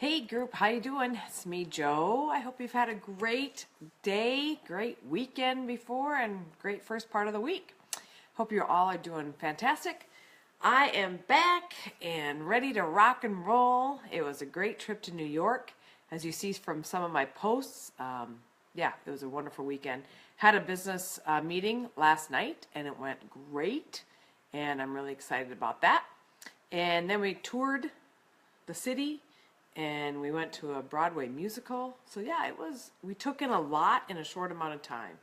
Hey group, how you doing? It's me, Joe. I hope you've had a great day, great weekend before, and great first part of the week. Hope you all are doing fantastic. I am back and ready to rock and roll. It was a great trip to New York, as you see from some of my posts. Yeah, it was a wonderful weekend. Had a business meeting last night, and it went great, and I'm really excited about that. And then we toured the city and we went to a Broadway musical. So yeah, we took in a lot in a short amount of time.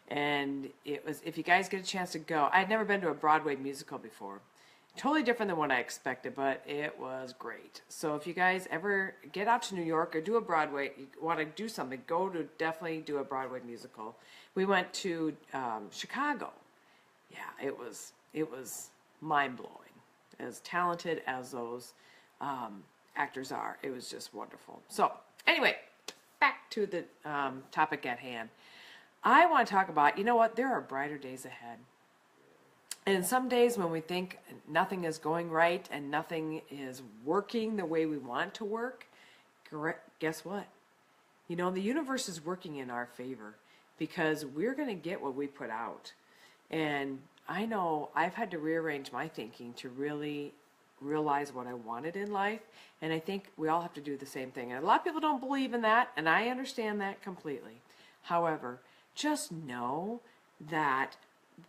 And it was, if you guys get a chance to go, I had never been to a Broadway musical before. Totally different than what I expected, but it was great. So if you guys ever get out to New York or do a Broadway, you want to do something, definitely do a Broadway musical. We went to Chicago. Yeah, it was mind-blowing. As talented as those actors are. It was just wonderful. So anyway, back to the topic at hand. I want to talk about, you know what, there are brighter days ahead. And some days when we think nothing is going right and nothing is working the way we want it to work, guess what? You know, the universe is working in our favor because we're going to get what we put out. And I know I've had to rearrange my thinking to really realize what I wanted in life, and I think we all have to do the same thing. And a lot of people don't believe in that, and I understand that completely. However, just know that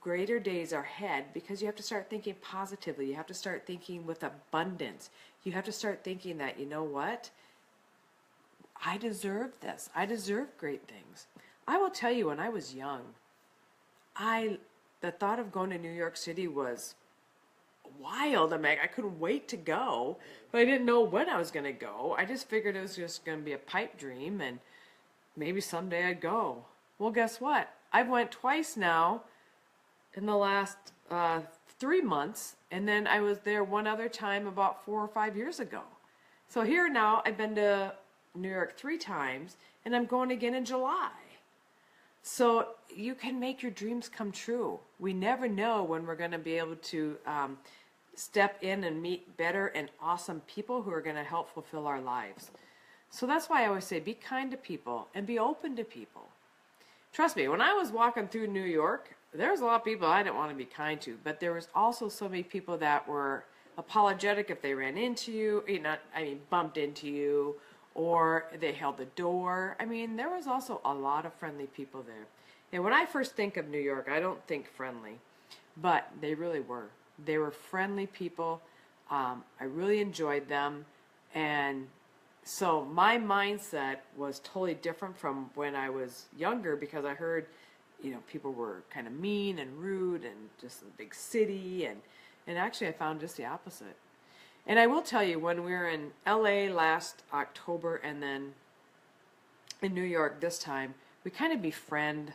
greater days are ahead because you have to start thinking positively. You have to start thinking with abundance. You have to start thinking that, you know what? I deserve this. I deserve great things. I will tell you, when I was young, the thought of going to New York City was wild. I mean, I couldn't wait to go, but I didn't know when I was going to go. I just figured it was just going to be a pipe dream and maybe someday I'd go. Well, guess what? I've went twice now in the last 3 months, and then I was there one other time about 4 or 5 years ago. So here now, I've been to New York 3 times, and I'm going again in July. So you can make your dreams come true. We never know when we're going to be able to step in and meet better and awesome people who are going to help fulfill our lives. So that's why I always say be kind to people and be open to people. Trust me, when I was walking through New York, there was a lot of people I didn't want to be kind to, but there was also so many people that were apologetic if they ran into you, bumped into you, or they held the door. I mean, there was also a lot of friendly people there. And when I first think of New York, I don't think friendly, but they really were. They were friendly people. I really enjoyed them. And so my mindset was totally different from when I was younger because I heard, people were kind of mean and rude and just a big city. And actually I found just the opposite. And I will tell you, when we were in LA last October and then in New York this time, we kind of befriend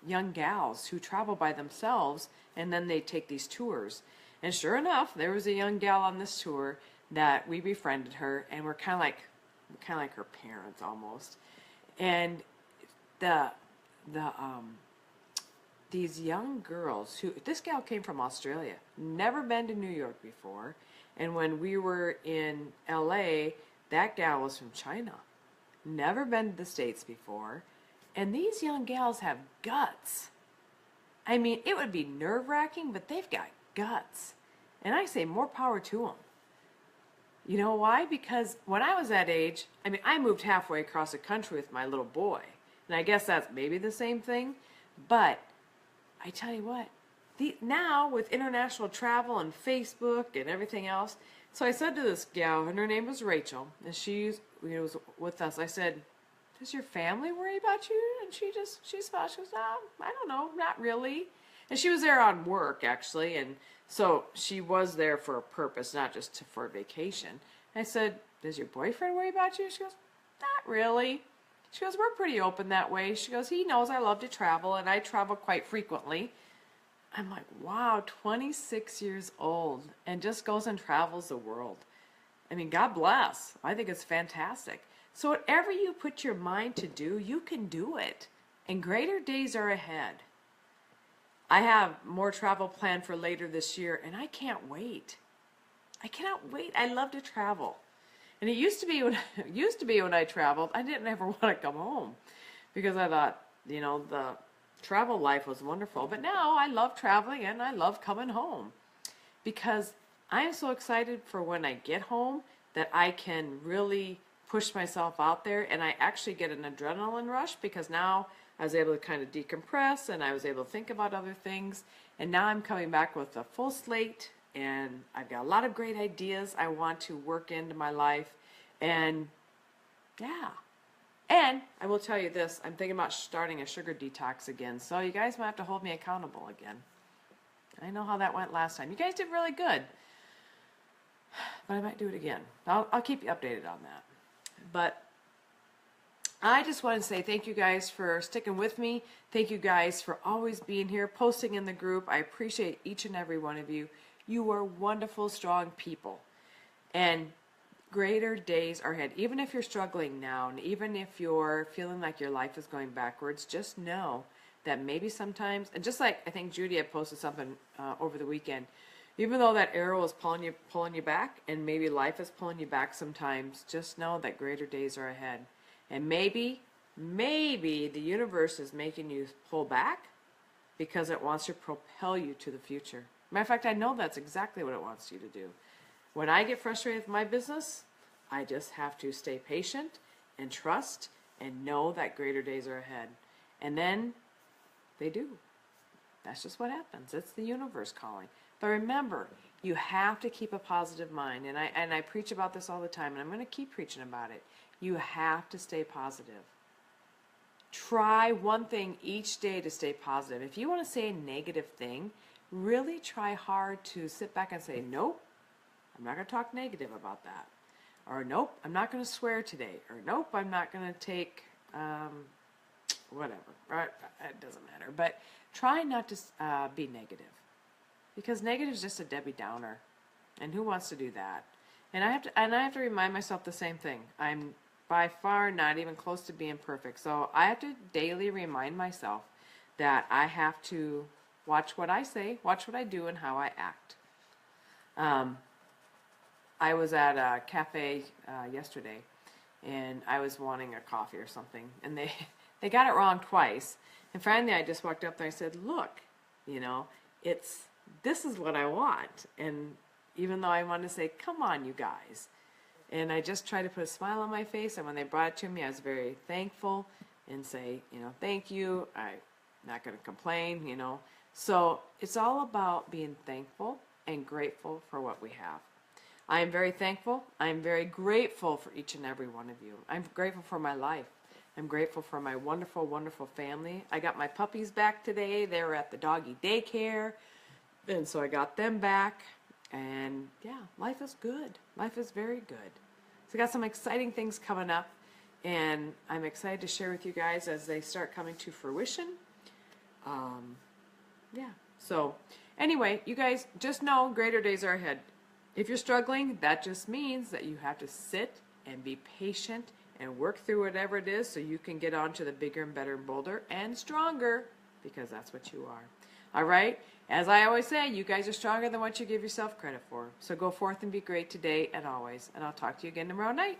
young gals who travel by themselves, and then they take these tours. And sure enough, there was a young gal on this tour that we befriended her, and we're kind of like her parents almost. And these young girls this gal came from Australia, never been to New York before. And when we were in LA, that gal was from China, never been to the States before. And these young gals have guts. I mean, it would be nerve-wracking, but they've got guts. And I say more power to them. You know why? Because when I was that age, I moved halfway across the country with my little boy. And I guess that's maybe the same thing. But I tell you what, now with international travel and Facebook and everything else, so I said to this gal, and her name was Rachel, and she was with us. I said, does your family worry about you? And she smiled. She goes, I don't know, not really. And she was there on work, actually, and so she was there for a purpose, not just for a vacation. And I said, does your boyfriend worry about you? She goes, not really. She goes, we're pretty open that way. She goes, he knows I love to travel, and I travel quite frequently. I'm like, wow, 26 years old, and just goes and travels the world. God bless. I think it's fantastic. So whatever you put your mind to do, you can do it. And greater days are ahead. I have more travel planned for later this year, and I can't wait. I cannot wait. I love to travel. And it used to be when I traveled, I didn't ever want to come home because I thought, the travel life was wonderful. But now I love traveling and I love coming home because I'm so excited for when I get home that I can really push myself out there, and I actually get an adrenaline rush because now I was able to kind of decompress and I was able to think about other things, and now I'm coming back with a full slate and I've got a lot of great ideas I want to work into my life. And yeah, and I will tell you this, I'm thinking about starting a sugar detox again, so you guys might have to hold me accountable again. I know how that went last time. You guys did really good, but I might do it again. I'll keep you updated on that. But I just want to say thank you guys for sticking with me. Thank you guys for always being here, posting in the group. I appreciate each and every one of you. You are wonderful, strong people. And greater days are ahead. Even if you're struggling now, and even if you're feeling like your life is going backwards, just know that maybe sometimes, and just like I think Judy had posted something over the weekend, even though that arrow is pulling you back, and maybe life is pulling you back sometimes, just know that greater days are ahead. And maybe the universe is making you pull back because it wants to propel you to the future. Matter of fact, I know that's exactly what it wants you to do. When I get frustrated with my business, I just have to stay patient and trust and know that greater days are ahead. And then they do. That's just what happens. It's the universe calling. But remember, you have to keep a positive mind. And I preach about this all the time, and I'm going to keep preaching about it. You have to stay positive. Try one thing each day to stay positive. If you want to say a negative thing, really try hard to sit back and say, nope, I'm not going to talk negative about that. Or nope, I'm not going to swear today. Or nope, I'm not going to take whatever. Right? It doesn't matter. But try not to be negative. Because negative is just a Debbie Downer. And who wants to do that? And I have to remind myself the same thing. I'm by far not even close to being perfect. So I have to daily remind myself that I have to watch what I say, watch what I do, and how I act. I was at a cafe yesterday, and I was wanting a coffee or something, and they got it wrong twice. And finally, I just walked up there and I said, "Look, this is what I want." And even though I wanted to say, "Come on, you guys," and I just tried to put a smile on my face. And when they brought it to me, I was very thankful and say, "Thank you. I'm not going to complain." So it's all about being thankful and grateful for what we have. I am very thankful. I am very grateful for each and every one of you. I'm grateful for my life. I'm grateful for my wonderful, wonderful family. I got my puppies back today. They were at the doggy daycare, and so I got them back. And yeah, life is good. Life is very good. So I got some exciting things coming up, and I'm excited to share with you guys as they start coming to fruition. Yeah. So anyway, you guys just know greater days are ahead. If you're struggling, that just means that you have to sit and be patient and work through whatever it is so you can get on to the bigger and better and bolder and stronger, because that's what you are. All right? As I always say, you guys are stronger than what you give yourself credit for. So go forth and be great today and always. And I'll talk to you again tomorrow night.